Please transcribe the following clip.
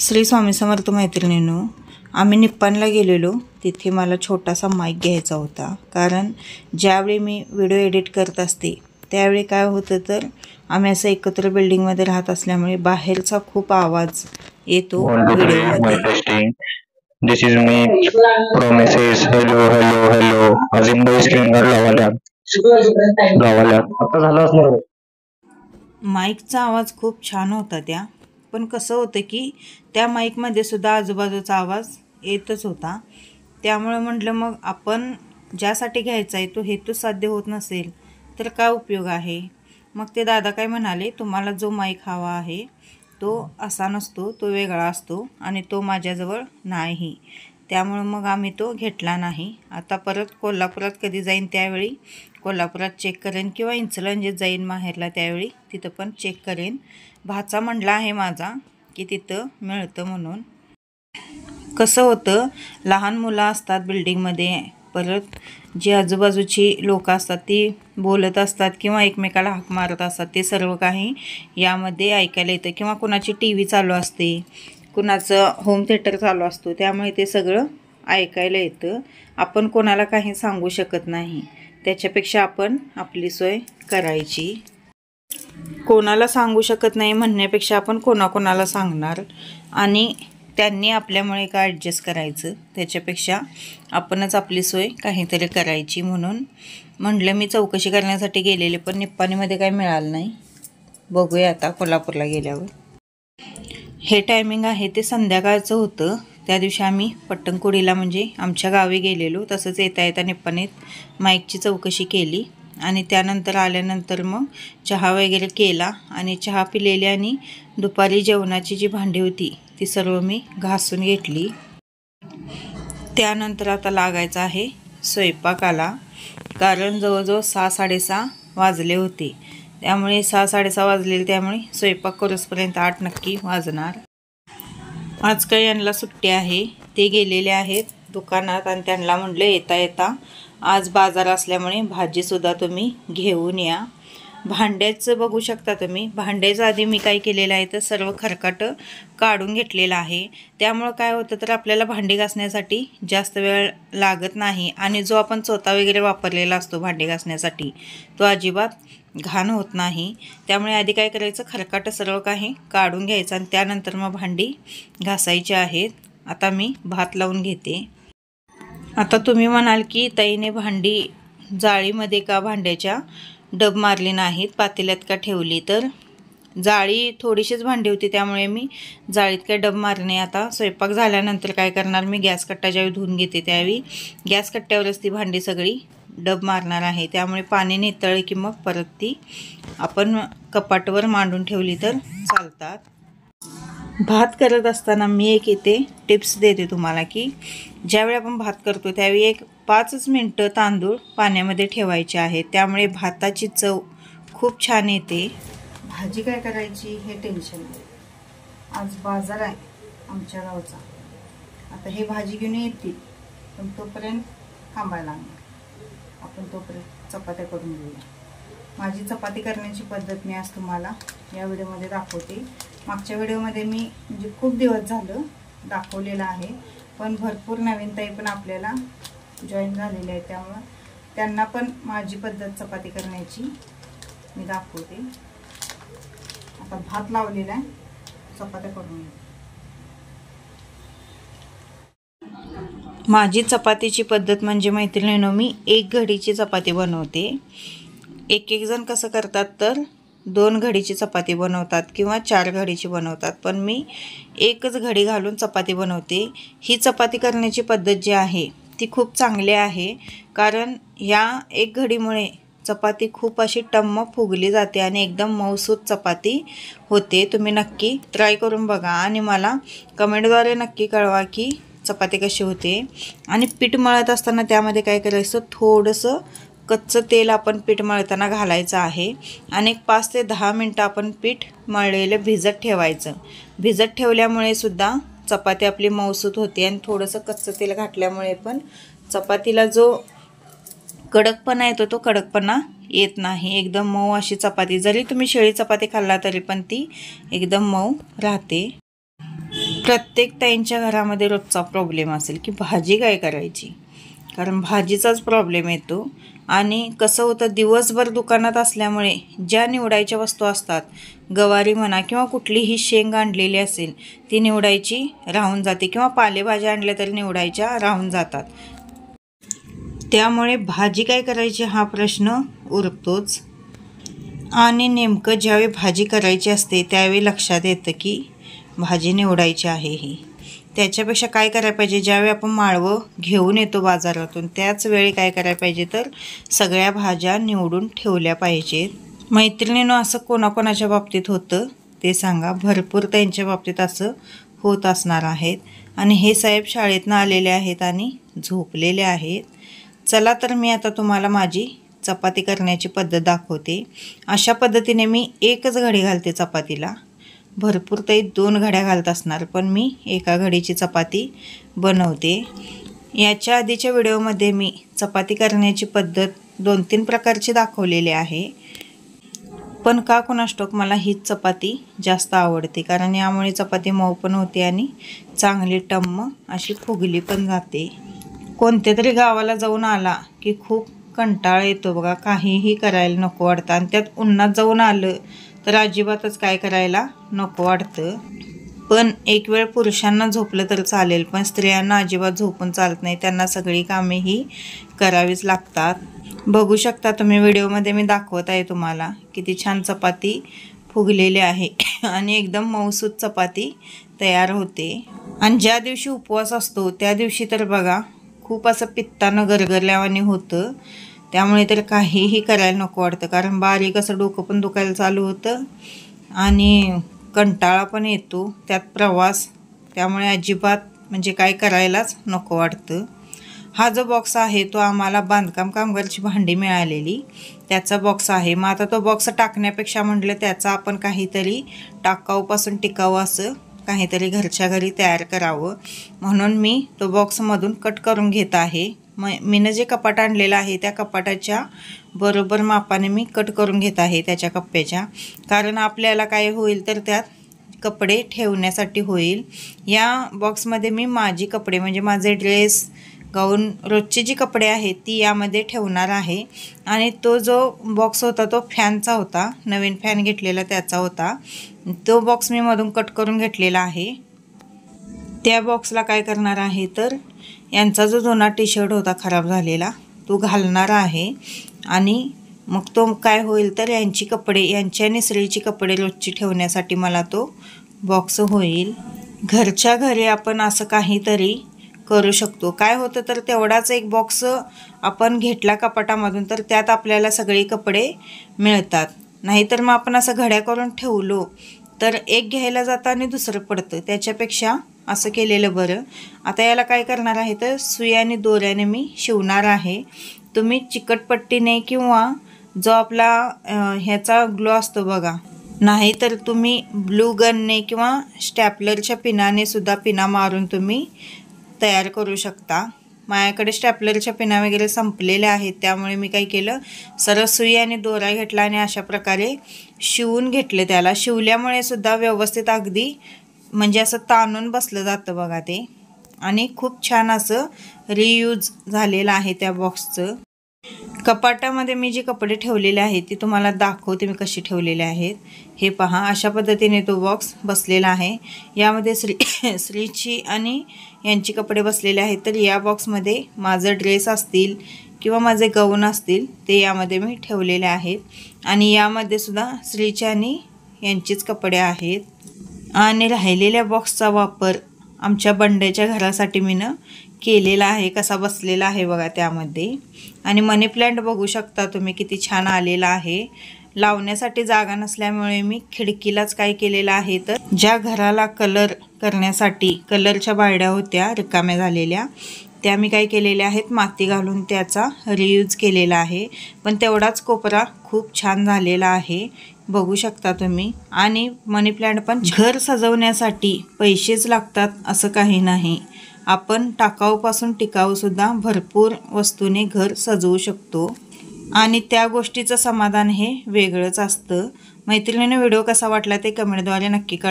श्री स्वामी समर्थ मैत्रिणींनो, आम्ही निप्पाणला गेलेलो. तिथे मला छोटासा माईक घ्यायचा होता, कारण ज्यावेळी मी व्हिडिओ एडिट करत असते त्यावेळी काय होतं तर आम्ही असं एकत्र बिल्डिंगमध्ये राहत असल्यामुळे बाहेरचा खूप आवाज येतो व्हिडिओमध्ये. This is me. Promises. Hello, hello, hello. अजून दोन स्क्रीनवर लावायला आता झालं असणार. माईकचा आवाज खूप छान होता त्या, पण कसं होतं की त्या माईकमध्ये सुद्धा आजूबाजूचा आवाज येतच होता. त्यामुळे म्हटलं मग आपण ज्यासाठी घ्यायचा आहे तो हेतू साध्य होत नसेल तर काय उपयोग आहे. मग ते दादा काय म्हणाले, तुम्हाला जो माईक हवा आहे तो असा नसतो, तो वेगळा असतो आणि तो माझ्याजवळ नाही. त्यामुळे मग आम्ही तो घेतला नाही. आता परत कोल्हापुरात कधी जाईन त्यावेळी कोल्हापुरात चेक करेन, किंवा इंचलंजीत जाईन माहेरला त्यावेळी तिथं पण चेक करेन. भाचा म्हणला आहे माझा की तिथं मिळतं म्हणून. कसं होतं, लहान मुलं असतात बिल्डिंगमध्ये, परत जी आजूबाजूची लोकं असतात ती बोलत असतात किंवा एकमेकाला हाक मारत असतात. ते सर्व काही यामध्ये ऐकायला येतं, किंवा कुणाची टी व्ही चालू असते, कुणाचं होम थिएटर चालू असतो, त्यामुळे ते सगळं ऐकायला येतं. आपण कोणाला काही सांगू शकत नाही. त्याच्यापेक्षा आपण आपली सोय करायची. कोणाला सांगू शकत नाही म्हणण्यापेक्षा आपण कोणाकोणाला सांगणार आणि त्यांनी आपल्यामुळे काय ॲडजस्ट करायचं. त्याच्यापेक्षा आपणच आपली सोय काहीतरी करायची. म्हणून म्हटलं मी चौकशी करण्यासाठी गेलेले, पण निप्पाणीमध्ये काही मिळालं नाही. बघूया आता कोल्हापूरला गेल्यावर. हे टायमिंग आहे ते संध्याकाळचं होतं. त्या दिवशी आम्ही पट्टणकोडीला म्हणजे आमच्या गावी गेलेलो. तसंच येता येता निप्पाणीत माईकची चौकशी केली आणि त्यानंतर आल्यानंतर मग चहा वगैरे केला आणि चहा पिलेली आणि दुपारी जेवणाची जी भांडी होती ती सर्व मी घासून घेतली. त्यानंतर आता लागायचं आहे स्वयंपाकाला, कारण जवळजवळ 6-6:30 वाजले होते. त्यामुळे 6-6:30 वाजलेले, त्यामुळे स्वयंपाक करूसपर्यंत 8 नक्की वाजणार. आज काही यांना सुट्टी आहे, ते गेलेले आहेत दुकानात आणि त्यांना म्हटलं येता येता आज बाजार असल्यामुळे भाजीसुद्धा तुम्ही घेऊन या. भांड्याचं बघू शकता तुम्ही. भांड्याचं आधी मी काय केलेलं आहे तर सर्व खरकाटं काढून घेतलेलं आहे. त्यामुळं काय होतं तर आपल्याला भांडी घासण्यासाठी जास्त वेळ लागत नाही आणि जो आपण चोथा वगैरे वापरलेला असतो भांडी घासण्यासाठी तो अजिबात घाण होत नाही. त्यामुळे आधी काय करायचं, खरकाटं सर्व काही काढून घ्यायचं आणि त्यानंतर मग भांडी घासायची आहेत. आता मी भात लावून घेते. आता तुम्ही म्हणाल की ताईने भांडी जाळीमध्ये का भांड्याच्या डब मारली नाहीत, पातेल्यात का ठेवली, तर जाळी थोडीशीच भांडी होती त्यामुळे मी जाळीत काय डब मारले नाही. आता स्वयंपाक झाल्यानंतर काय करणार, मी गॅस कट्टा ज्यावेळी धुवून घेते त्यावेळी गॅस कट्ट्यावरच ती भांडी सगळी डब मारणार आहे. त्यामुळे पाणी नितळले की मग परत ती आपण कपाटवर मांडून ठेवली तर चालतात. भात करत असताना मी एक इथे टिप्स देते तुम्हाला की ज्यावेळी आपण भात करतो त्यावेळी एक 5 मिनटं तांदूळ पाण्यामध्ये ठेवायचे आहेत. त्यामुळे भाताची चव खूप छान येते. भाजी काय करायची हे टेन्शन आहे. आज बाजार आहे आमच्या गावचा. आता हे भाजी घेऊन येतील, पण तोपर्यंत थांबायला लागणार. आपण तोपर्यंत चपात्या करून घेऊया. माझी चपाती करण्याची पद्धत मी आज तुम्हाला या व्हिडिओमध्ये दाखवते. मागच्या व्हिडिओमध्ये मी म्हणजे खूप दिवस झालं दाखवलेलं आहे, पण भरपूर नवीन ताई पण आपल्याला जॉईन झालेले आहेत, त्यामुळं त्यांना पण माझी पद्धत चपाती करण्याची मी दाखवते. आता भात लावलेला आहे, चपात्या करून घेऊ. माझी चपातीची पद्धत म्हणजे मैत्रिणींनो, मी 1 घडीची चपाती बनवते. एक जण कसं करतात तर 2 घडीची चपाती बनवतात किंवा 4 घडीची बनवतात, पण मी 1च घडी घालून चपाती बनवते. ही चपाती करण्याची पद्धत जी आहे ती खूप चांगली आहे, कारण या 1 घडीमुळे चपाती खूप अशी टम्म फुगली जाते आणि एकदम मऊसूत चपाती होते. तुम्ही नक्की ट्राय करून बघा आणि मला कमेंटद्वारे नक्की कळवा की चपाती कशी होते. आणि पीठ मळत असताना त्यामध्ये काय करायचं, थोडंसं कच्चं तेल आपण पीठ मळताना घालायचं आहे आणि 5 ते 10 मिनटं आपण पीठ मळलेलं भिजत ठेवायचं. भिजत ठेवल्यामुळे सुद्धा चपाती आपली मऊसूत होते आणि थोडंसं कच्चं तेल घातल्यामुळे पण चपातीला जो कडकपणा येतो तो कडकपणा येत नाही. एकदम मऊ अशी चपाती, जरी तुम्ही शिळी चपाती खाल्ला तरी पण ती एकदम मऊ राहते. प्रत्येक ताईंच्या घरामध्ये रोजचा प्रॉब्लेम असेल की भाजी काय करायची, कारण भाजीचाच प्रॉब्लेम येतो. आणि कसं होतं, दिवसभर दुकानात असल्यामुळे ज्या निवडायच्या वस्तू असतात, गवारी म्हणा किंवा कुठलीही शेंग आणलेली असेल ती निवडायची राहून जाते, किंवा पालेभाज्या आणल्या तरी निवडायच्या राहून जातात. त्यामुळे भाजी काय करायची हा प्रश्न उरतोच. आणि नेमकं ज्यावेळी भाजी करायची असते त्यावेळी लक्षात येतं की भाजी निवडायची आहे ही. त्याच्यापेक्षा काय करायला पाहिजे, ज्यावेळी आपण माळवं घेऊन येतो बाजारातून त्याच वेळी काय करायला पाहिजे, तर सगळ्या भाज्या निवडून ठेवल्या पाहिजेत. मैत्रिणीनं असं कोणाकोणाच्या बाबतीत होतं ते सांगा. भरपूर त्यांच्या बाबतीत असं होत असणार आहेत. आणि हे साहेब शाळेतनं आलेले आहेत आणि झोपलेले आहेत. चला तर मी आता तुम्हाला माझी चपाती करण्याची पद्धत दाखवते. अशा पद्धतीने मी एकच घडी घालते चपातीला. भरपूर ताई 2 घड्या घालत असणार, पण मी एका घडीची चपाती बनवते. याच्या आधीच्या व्हिडिओमध्ये मी चपाती करण्याची पद्धत 2-3 प्रकारची दाखवलेली आहे. पण का कोणास ठाऊक मला हीच चपाती जास्त आवडते, कारण यामुळे चपाती मऊ पण होते आणि चांगली टम्म अशी फुगली पण जाते. कोणत्या तरी गावाला जाऊन आला की खूप कंटाळा येतो बघा, काहीही करायला नको वाटतं. आणि त्यात उन्हात जाऊन आलं तर अजिबातच काय करायला नको वाटतं. पण एक वेळ पुरुषांना झोपलं तर चालेल, पण स्त्रियांना अजिबात झोपून चालत नाही. त्यांना सगळी कामे ही करावीच लागतात. बघू शकता तुम्ही व्हिडिओमध्ये मी दाखवत आहे तुम्हाला किती छान चपाती फुगलेली आहे आणि एकदम मऊसूत चपाती तयार होते. आणि ज्या दिवशी उपवास असतो त्या दिवशी तर बघा खूप असं पित्तानं गरगरल्यावानी होतं. त्यामुळे तर काहीही करायला नको वाटतं, कारण बारीक असं डोकं पण दुखायला चालू होतं आणि कंटाळा पण येतो, त्यात प्रवास. त्यामुळे अजिबात म्हणजे काय करायलाच नको वाटतं. हा जो बॉक्स आहे तो आम्हाला बांधकाम कामगारची भांडी मिळालेली त्याचा बॉक्स आहे. मग आता तो बॉक्स टाकण्यापेक्षा म्हटलं त्याचा आपण काहीतरी टाकाऊपासून टिकाऊ असं काहीतरी घरच्या घरी तयार करावं, म्हणून मी तो बॉक्समधून कट करून घेत आहे. मीनं जे कपाट आणलेलं आहे त्या कपाटाच्या बरोबर मापाने मी कट करून घेत आहे त्याच्या कप्प्याच्या, कारण आपल्याला काय होईल तर त्यात कपडे ठेवण्यासाठी होईल. या बॉक्समध्ये मी माझी कपडे म्हणजे माझे ड्रेस, गाऊन, रोजचे जी कपडे आहेत ती यामध्ये ठेवणार आहे. आणि तो जो बॉक्स होता तो फॅनचा होता, नवीन फॅन घेतलेला त्याचा होता. तो बॉक्स मी मधून कट करून घेतलेला आहे. त्या बॉक्सला काय करणार आहे तर यांचा जो जुना टी शर्ट होता खराब झालेला तो घालणार आहे. आणि मग तो काय होईल तर यांची कपडे, यांची आणि स्त्रीची कपडे रोजची ठेवण्यासाठी मला तो बॉक्स होईल. घरच्या घरी आपण असं काहीतरी करू शकतो. काय होतं तर तेवढाच एक बॉक्स आपण घेतला कपाटामधून तर त्यात आपल्याला सगळे कपडे मिळतात. नाहीतर मग आपण असं घड्या करून ठेवलो तर एक घ्यायला जातं आणि दुसरं पडतं. त्याच्यापेक्षा असं केलेलं बरं. आता याला काय करणार आहे तर सुई आणि दोऱ्याने मी शिवणार आहे. तुम्ही चिकटपट्टीने किंवा जो आपला ह्याचा ग्लो असतो बघा, नाही तर तुम्ही ब्लू गनने किंवा स्टॅपलरच्या पिनाने सुद्धा पिना मारून तुम्ही तयार करू शकता. माझ्याकडे स्टॅपलरच्या पिना वगैरे संपलेल्या आहेत, त्यामुळे मी काय केलं, सरळ सुई आणि दोरा घेतला आणि अशा प्रकारे शिवून घेतले. त्याला शिवल्यामुळे सुद्धा व्यवस्थित अगदी म्हणजे असं ताणून बसलं जातं बघा ते. आणि खूप छान असं रियूज झालेलं आहे त्या बॉक्सचं. कपाटामध्ये मी जे कपडे ठेवलेले आहेत ते तुम्हाला दाखवते मी कशी ठेवलेले आहेत. हे पहा, अशा पद्धतीने तो बॉक्स बसलेला आहे. यामध्ये स्त्रीची आणि यांची कपडे बसलेले आहेत. तर या बॉक्समध्ये माझं ड्रेस असतील किंवा माझे गाऊन असतील ते यामध्ये मी ठेवलेले आहेत. आणि यामध्ये सुद्धा स्त्रीचे आणि यांचीच कपडे आहेत. आणि राहिलेल्या बॉक्सचा वापर आमच्या बंड्याच्या घरासाठी मीनं केलेला आहे. कसा बसलेला आहे बघा त्यामध्ये. आणि मनी प्लांट बघू शकता तुम्ही किती छान आलेला आहे. लावण्यासाठी जागा नसल्यामुळे मी खिडकीलाच काय केलेलं आहे तर ज्या घराला कलर करण्यासाठी कलरच्या बारड्या होत्या रिकाम्या झालेल्या त्या मी काय केलेल्या आहेत माती घालून त्याचा रियूज केलेला आहे. पण तेवढाच कोपरा खूप छान झालेला आहे बघू शकता तुम्ही. आणि मनी प्लांट पण घर सजवण्यासाठी पैसेच लागतात असं काही नाही. आपण टाकाऊपासून टिकाऊसुद्धा भरपूर वस्तूने घर सजवू शकतो आणि त्या गोष्टीचं समाधान हे वेगळंच असतं. मैत्रिणीने व्हिडिओ कसा वाटला ते कमेंटद्वारे नक्की कळवा.